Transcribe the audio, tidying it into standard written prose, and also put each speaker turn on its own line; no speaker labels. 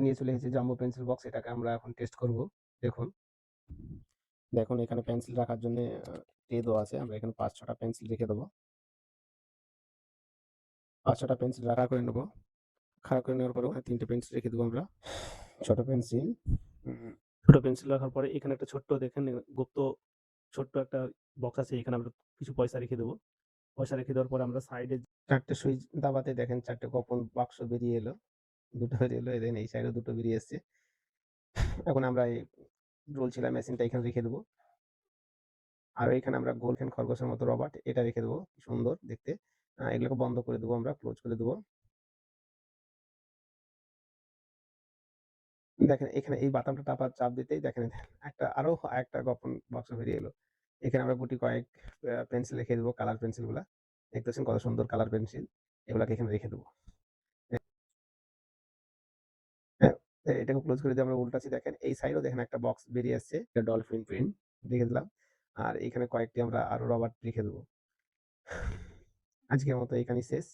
নিয়ে চলে এসেছি জাম্বো পেন্সিল বক্স। এটাকে আমরা এখন টেস্ট করব। দেখুন, দেখুন এখানে পেন্সিল রাখার জন্য ট্রে দেওয়া আছে। আমরা এখানে ৫-৬টা পেন্সিল রেখে দেবো। ৫-৬টা পেন্সিল রাখা করে নেব। খাড়া করে নেওয়ার পরে ওখানে ৩টে পেন্সিল রেখে দেবো আমরা। ছোট পেন্সিল ছোট পেন্সিল রাখার পরে এখানে একটা ছোট্ট দেখেন গুপ্ত ছোট্ট একটা বক্স আছে। এখানে আমরা কিছু পয়সা রেখে দেবো। পয়সা রেখে দেওয়ার পরে আমরা সাইডে ৪টে সুইচ দাবাতে দেখেন ৪টে গোপন বাক্স বেরিয়ে এলো। ২টো বেরিয়ে এলো। এই দেখেন এই সাইডেও ২টো বেরিয়ে এসছে। এখন আমরা এই রোল ছিলা মেশিনটা এখানে রেখে দেবো। আর এখানে আমরা গোল্ডেন খরগোশের মতো রবার্ট এটা রেখে দেবো। সুন্দর দেখতে। এগুলোকে বন্ধ করে দেবো আমরা, ক্লোজ করে দেবো। দেখেন এখানে এই বাটনটা চাপ দিতেই দেখেন আরো একটা গোপন বাক্স বেরিয়ে এলো। এখানে আমরা গুটি কয়েক পেন্সিল রেখে দেবো, কালার পেন্সিলগুলা। দেখতেছেন কত সুন্দর কালার পেন্সিল। এগুলাকে এখানে রেখে দেবো। হ্যাঁ, এটাকে ক্লোজ করে দিয়ে আমরা উল্টাচ্ছি দেখেন এই সাইডেও দেখেন একটা বক্স বেরিয়ে আসছে। একটা ডলফিন প্রিন্ট রেখে দিলাম। আর এখানে কয়েকটি আমরা আরো রবার্ট রেখে দেবো। আজকের মতো এখানেই শেষ।